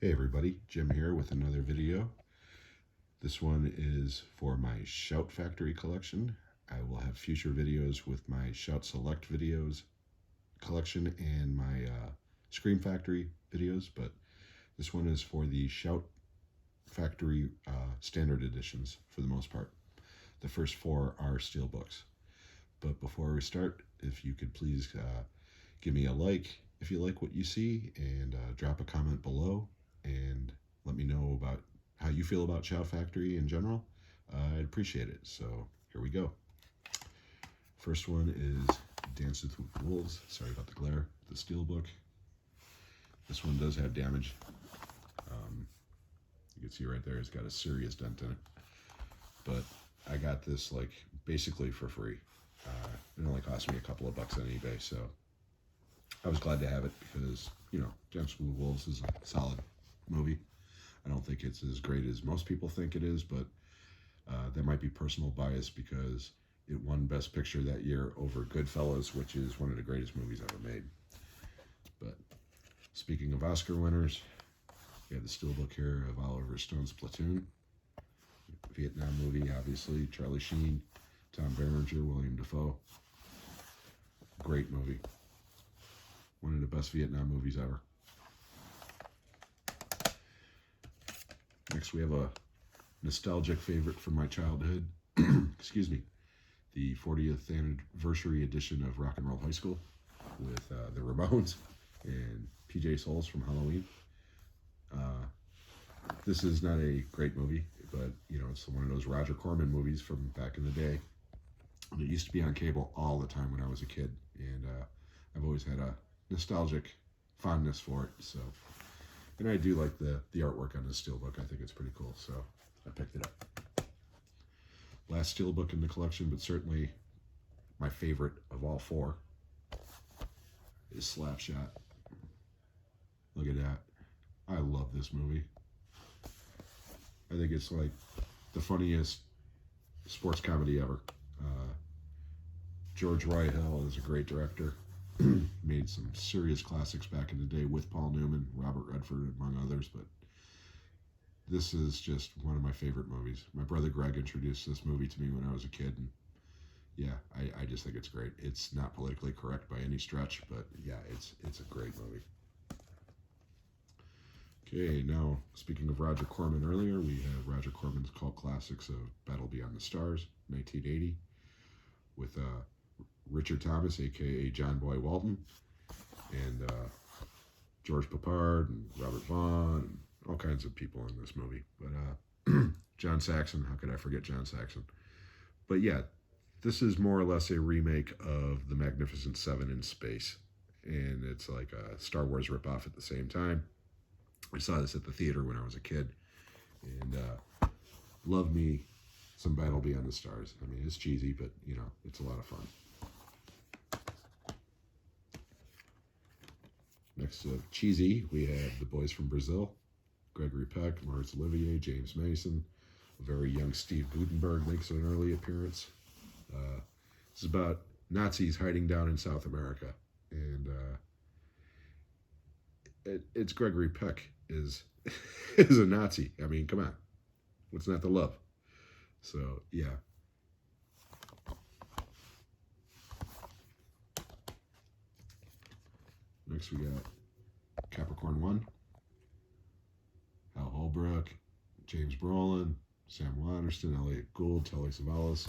Hey everybody, Jim here with another video. This one is for my Shout Factory collection. I will have future videos with my Shout Select videos collection and my Scream Factory videos, but this one is for the Shout Factory standard editions for the most part. The first four are steelbooks. But before we start, if you could please give me a like if you like what you see, and drop a comment below and let me know about how you feel about Shout Factory in general. I'd appreciate it. So here we go. First one is Dances with Wolves. Sorry about the glare. The steelbook. This one does have damage. You can see right there, it's got a serious dent in it. But I got this like basically for free. It only cost me a couple of bucks on eBay, so I was glad to have it because, you know, Dances with Wolves is a solid movie. I don't think it's as great as most people think it is, but there might be personal bias because it won Best Picture that year over Goodfellas, which is one of the greatest movies ever made. But speaking of Oscar winners, we have the steelbook here of Oliver Stone's Platoon. Vietnam movie, obviously. Charlie Sheen, Tom Berenger, William Dafoe. Great movie. One of the best Vietnam movies ever. Next, we have a nostalgic favorite from my childhood. Excuse me. The 40th anniversary edition of Rock and Roll High School with the Ramones and PJ Souls from Halloween. This is not a great movie, but, you know, it's one of those Roger Corman movies from back in the day. And it used to be on cable all the time when I was a kid. And I've always had a nostalgic fondness for it. So, and I do like the artwork on this steelbook. I think it's pretty cool, so I picked it up. Last steelbook in the collection, but certainly my favorite of all four, is Slapshot. Look at that. I love this movie. I think it's like the funniest sports comedy ever. George Roy-Hill is a great director. Made some serious classics back in the day with Paul Newman, Robert Redford, among others, but this is just one of my favorite movies. My brother Greg introduced this movie to me when I was a kid, and yeah, I just think it's great. It's not politically correct by any stretch, but yeah, it's a great movie. Okay, now, speaking of Roger Corman earlier, we have Roger Corman's cult classics of Battle Beyond the Stars, 1980, with Richard Thomas, a.k.a. John Boy Walton, and George Peppard, and Robert Vaughn, and all kinds of people in this movie. But John Saxon, how could I forget John Saxon? But yeah, this is more or less a remake of The Magnificent Seven in space, and it's like a Star Wars ripoff at the same time. I saw this at the theater when I was a kid, and love me some Battle Beyond the Stars. I mean, it's cheesy, but, you know, it's a lot of fun. Next to cheesy, we have The Boys from Brazil, Gregory Peck, Laurence Olivier, James Mason. A very young Steve Guttenberg makes an early appearance. This is about Nazis hiding down in South America, and it's Gregory Peck is is a Nazi. I mean, come on, what's not to love? So yeah. Next we got Capricorn 1, Hal Holbrook, James Brolin, Sam Waterston, Elliot Gould, Telly Savalas,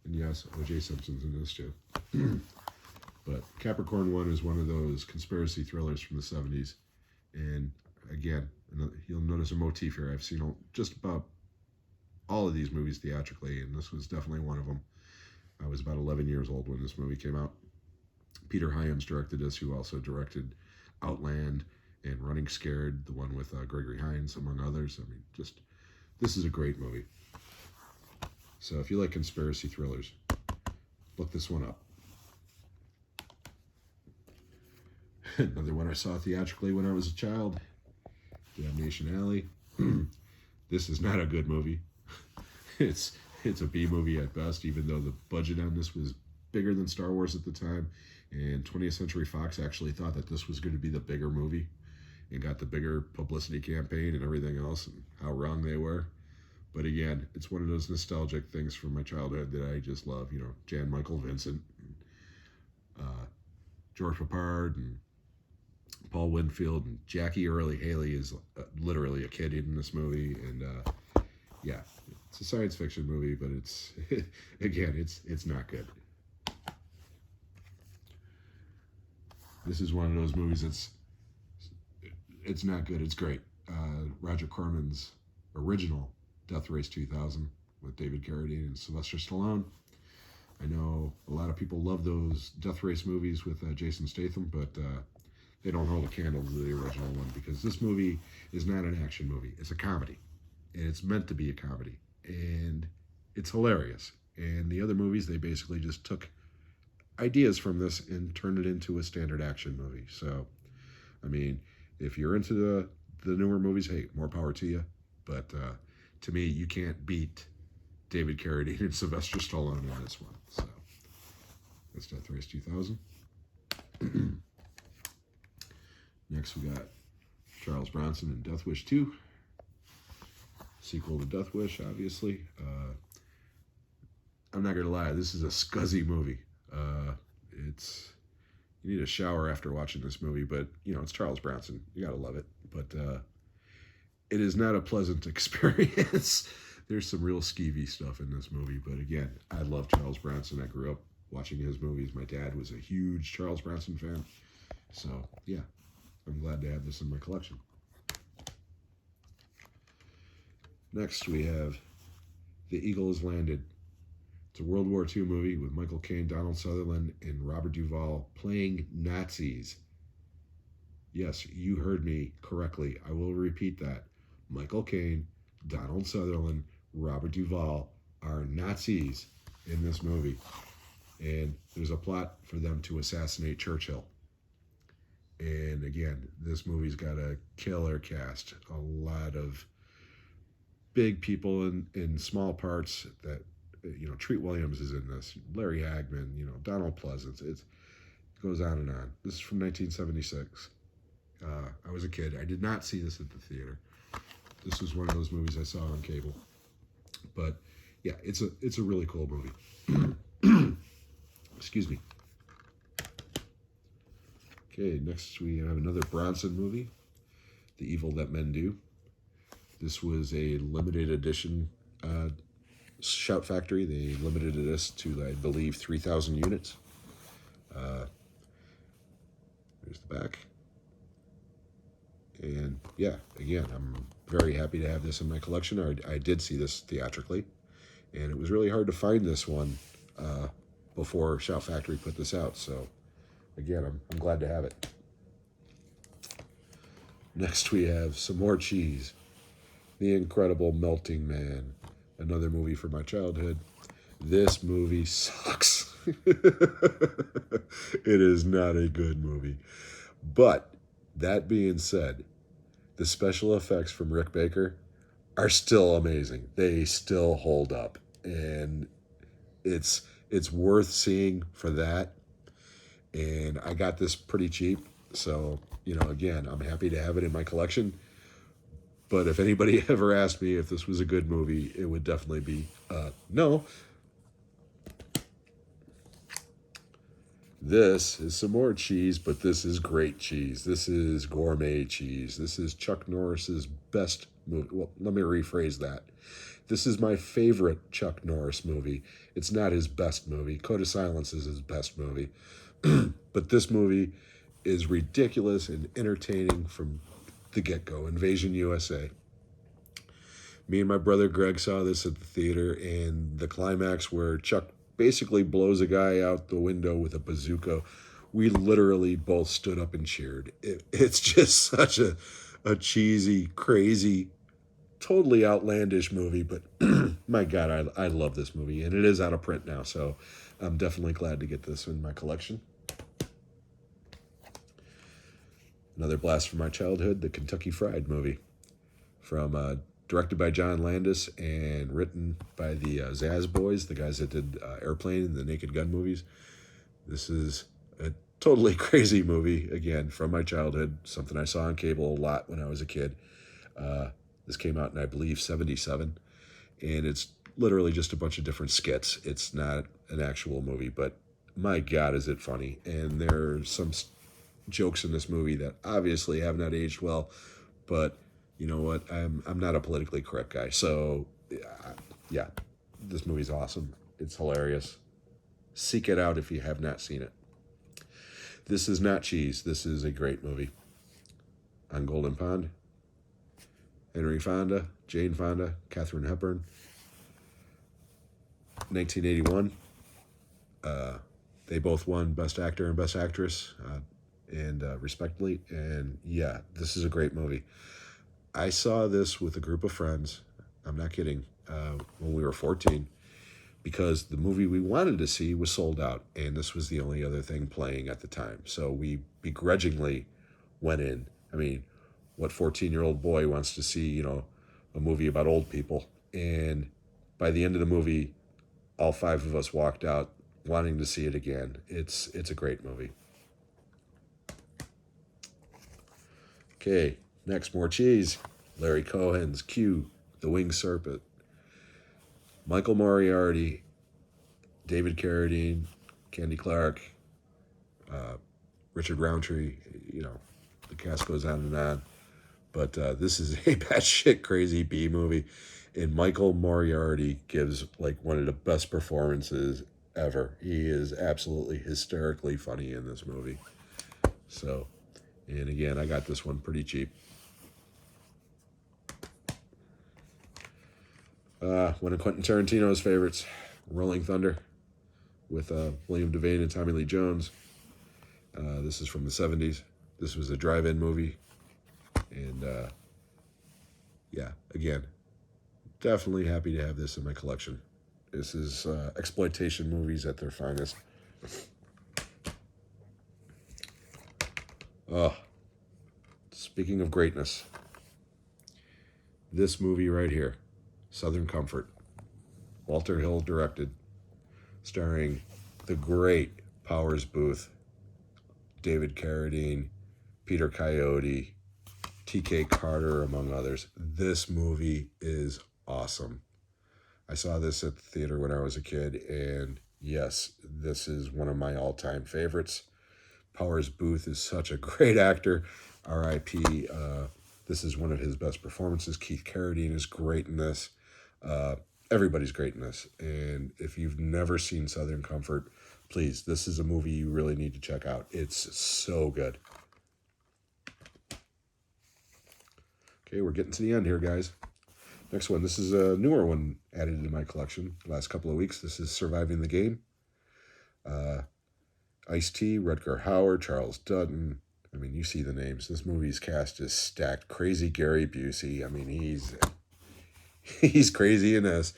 and yes, O.J. Simpson's in this too. But Capricorn 1 is one of those conspiracy thrillers from the 70s. And again, you'll notice a motif here. I've seen just about all of these movies theatrically, and this was definitely one of them. I was about 11 years old when this movie came out. Peter Hyams directed this, who also directed Outland and Running Scared, the one with Gregory Hines, among others. I mean, just, this is a great movie. So if you like conspiracy thrillers, look this one up. Another one I saw theatrically when I was a child, Damnation Alley. This is not a good movie. It's a B movie at best, even though the budget on this was bigger than Star Wars at the time, and 20th Century Fox actually thought that this was going to be the bigger movie, and got the bigger publicity campaign and everything else, and how wrong they were. But again, it's one of those nostalgic things from my childhood that I just love. You know, Jan Michael Vincent, George Papard, and Paul Winfield, and Jackie Earle Haley is literally a kid in this movie. And yeah, it's a science fiction movie, but it's again, it's not good. This is one of those movies that's it's not good. It's great. Roger Corman's original Death Race 2000 with David Carradine and Sylvester Stallone. I know a lot of people love those Death Race movies with Jason Statham, but they don't hold a candle to the original one, because this movie is not an action movie. It's a comedy, and it's meant to be a comedy, and it's hilarious. And the other movies, they basically just took ideas from this and turned it into a standard action movie. So, I mean, if you're into the newer movies, hey, more power to you. But to me, you can't beat David Carradine and Sylvester Stallone in this one. So that's Death Race 2000. Next, we got Charles Bronson in Death Wish 2. Sequel to Death Wish, obviously. I'm not going to lie, this is a scuzzy movie. You need a shower after watching this movie, but, you know, it's Charles Bronson. You got to love it. But it is not a pleasant experience. There's some real skeevy stuff in this movie. But again, I love Charles Bronson. I grew up watching his movies. My dad was a huge Charles Bronson fan. So, yeah, I'm glad to have this in my collection. Next, we have The Eagle Has Landed. It's a World War II movie with Michael Caine, Donald Sutherland, and Robert Duvall playing Nazis. Yes, you heard me correctly. I will repeat that. Michael Caine, Donald Sutherland, Robert Duvall are Nazis in this movie. And there's a plot for them to assassinate Churchill. And again, this movie's got a killer cast. A lot of big people in small parts that, you know, Treat Williams is in this. Larry Hagman, you know, Donald Pleasance. It goes on and on. This is from 1976. I was a kid. I did not see this at the theater. This was one of those movies I saw on cable. But yeah, it's a really cool movie. Excuse me. Okay, next we have another Bronson movie, The Evil That Men Do. This was a limited edition Shout Factory. They limited this to, I believe, 3,000 units. There's the back. And yeah, again, I'm very happy to have this in my collection. I did see this theatrically, and it was really hard to find this one before Shout Factory put this out. So again, I'm glad to have it. Next, we have some more cheese. The Incredible Melting Man, another movie from my childhood. This movie sucks. It is not a good movie. But that being said, the special effects from Rick Baker are still amazing. They still hold up. And it's worth seeing for that. And I got this pretty cheap. So, you know, again, I'm happy to have it in my collection. But if anybody ever asked me if this was a good movie, it would definitely be no. This is some more cheese, but this is great cheese. This is gourmet cheese. This is Chuck Norris's best movie. Well, let me rephrase that. This is my favorite Chuck Norris movie. It's not his best movie. Code of Silence is his best movie. But this movie is ridiculous and entertaining from the get-go. Invasion USA. Me and my brother Greg saw this at the theater, and the climax where Chuck basically blows a guy out the window with a bazooka, we literally both stood up and cheered. It's just such a cheesy, crazy, totally outlandish movie, but my God, I love this movie, and it is out of print now, so I'm definitely glad to get this in my collection. Another blast from my childhood, the Kentucky Fried movie, from directed by John Landis and written by the Zaz Boys, the guys that did Airplane and the Naked Gun movies. This is totally crazy movie, again, from my childhood, something I saw on cable a lot when I was a kid. Uh, this came out in, I believe, 77, and it's literally just a bunch of different skits. It's not an actual movie, but my God, is it funny. And there's some jokes in this movie that obviously have not aged well, but you know what? I'm not a politically correct guy, so yeah, this movie's awesome. It's hilarious. Seek it out if you have not seen it. This is not cheese. This is a great movie. On Golden Pond, Henry Fonda, Jane Fonda, Katharine Hepburn, 1981. They both won Best Actor and Best Actress, and respectively. And yeah, this is a great movie. I saw this with a group of friends. I'm not kidding. When we were 14, because the movie we wanted to see was sold out, and this was the only other thing playing at the time. So we begrudgingly went in. I mean, what 14-year-old boy wants to see, a movie about old people? And by the end of the movie, all five of us walked out wanting to see it again. It's a great movie. Okay, next, more cheese. Larry Cohen's Q, The Winged Serpent. Michael Moriarty, David Carradine, Candy Clark, Richard Roundtree. The cast goes on and on. But this is a batshit crazy B movie. And Michael Moriarty gives like one of the best performances ever. He is absolutely hysterically funny in this movie. So, and again, I got this one pretty cheap. One of Quentin Tarantino's favorites, Rolling Thunder, with William Devane and Tommy Lee Jones. This is from the 70s. This was a drive-in movie. And yeah, again, definitely happy to have this in my collection. This is exploitation movies at their finest. Speaking of greatness, this movie right here, Southern Comfort, Walter Hill directed, starring the great Powers Booth, David Carradine, Peter Coyote, T.K. Carter, among others. This movie is awesome. I saw this at the theater when I was a kid, and yes, this is one of my all-time favorites. Powers Booth is such a great actor. R.I.P. This is one of his best performances. Keith Carradine is great in this. Everybody's great in this. And if you've never seen Southern Comfort, please, this is a movie you really need to check out. It's so good. Okay, we're getting to the end here, guys. Next one. This is a newer one added to my collection the last couple of weeks. This is Surviving the Game. Ice-T, Rutger Hauer, Charles Dutton. I mean, you see the names. This movie's cast is stacked. Crazy Gary Busey. I mean, he's crazy in this.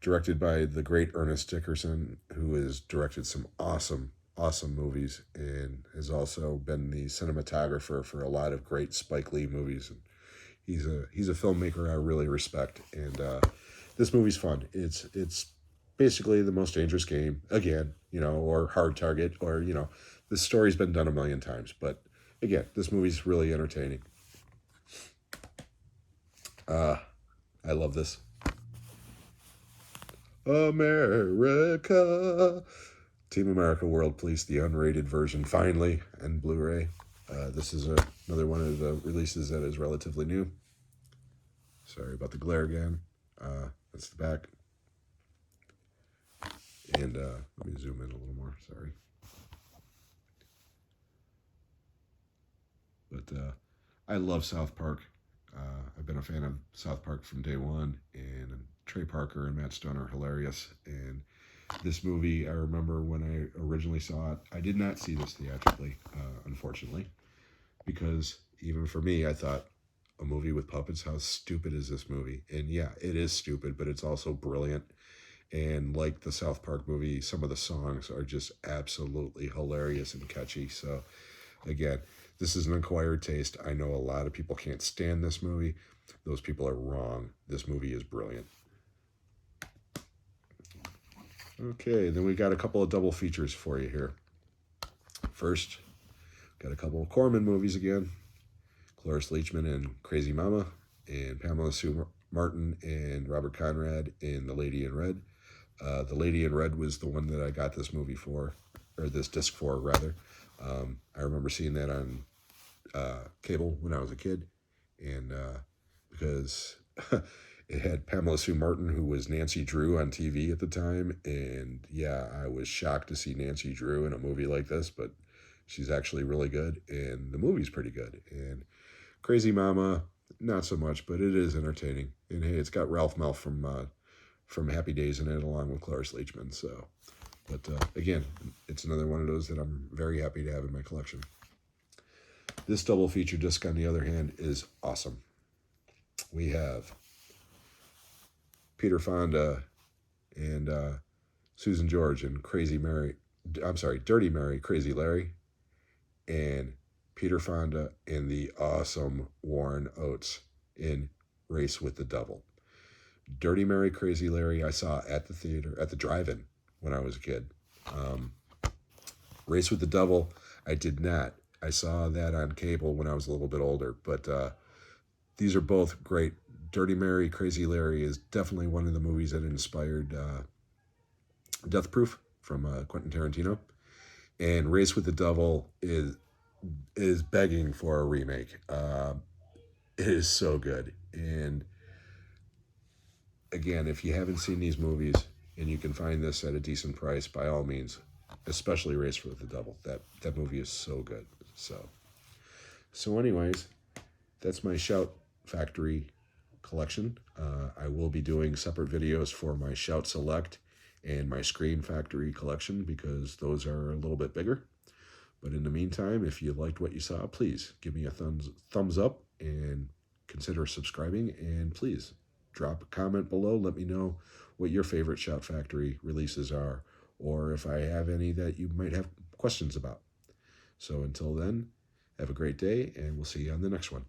Directed by the great Ernest Dickerson, who has directed some awesome movies and has also been the cinematographer for a lot of great Spike Lee movies. And he's a filmmaker I really respect. And this movie's fun. It's basically The Most Dangerous Game again, or Hard Target, or this story's been done a million times. But again, this movie's really entertaining. I love this. America. Team America World Police, the unrated version, finally, and Blu-ray. This is another one of the releases that is relatively new. Sorry about the glare again. That's the back. And let me zoom in a little more, sorry. But I love South Park. I've been a fan of South Park from day one, and Trey Parker and Matt Stone are hilarious. And this movie, I remember when I originally saw it, I did not see this theatrically, unfortunately, because even for me, I thought, a movie with puppets, how stupid is this movie? And yeah, it is stupid, but it's also brilliant. And like the South Park movie, some of the songs are just absolutely hilarious and catchy. So again, this is an acquired taste. I know a lot of people can't stand this movie. Those people are wrong. This movie is brilliant. Okay, then we got a couple of double features for you here. first, got a couple of Corman movies again. Cloris Leachman and Crazy Mama, and Pamela Sue Martin and Robert Conrad in The Lady in Red. The Lady in Red was the one that I got this movie for, or this disc for, rather. I remember seeing that on cable when I was a kid, and because it had Pamela Sue Martin, who was Nancy Drew on TV at the time, and yeah, I was shocked to see Nancy Drew in a movie like this, but she's actually really good, and the movie's pretty good. And Crazy Mama, not so much, but it is entertaining. And hey, it's got Ralph Malph from Happy Days in it, along with Cloris Leachman. So, but again, it's another one of those that I'm very happy to have in my collection. This double feature disc, on the other hand, is awesome. We have Peter Fonda and Susan George and Dirty Mary, Crazy Larry, and Peter Fonda and the awesome Warren Oates in Race with the Devil. Dirty Mary, Crazy Larry I saw at the theater, at the drive-in when I was a kid. Race with the Devil, I did not. I saw that on cable when I was a little bit older, but these are both great. Dirty Mary, Crazy Larry is definitely one of the movies that inspired Death Proof from Quentin Tarantino. And Race with the Devil is begging for a remake. It is so good. And again, if you haven't seen these movies and you can find this at a decent price, by all means, especially Race with the Devil. That movie is so good. So anyways, that's my Shout Factory collection. I will be doing separate videos for my Shout Select and my Scream Factory collection, because those are a little bit bigger. But in the meantime, if you liked what you saw, please give me a thumbs up and consider subscribing. And please drop a comment below. Let me know what your favorite Shout Factory releases are, or if I have any that you might have questions about. So until then, have a great day, and we'll see you on the next one.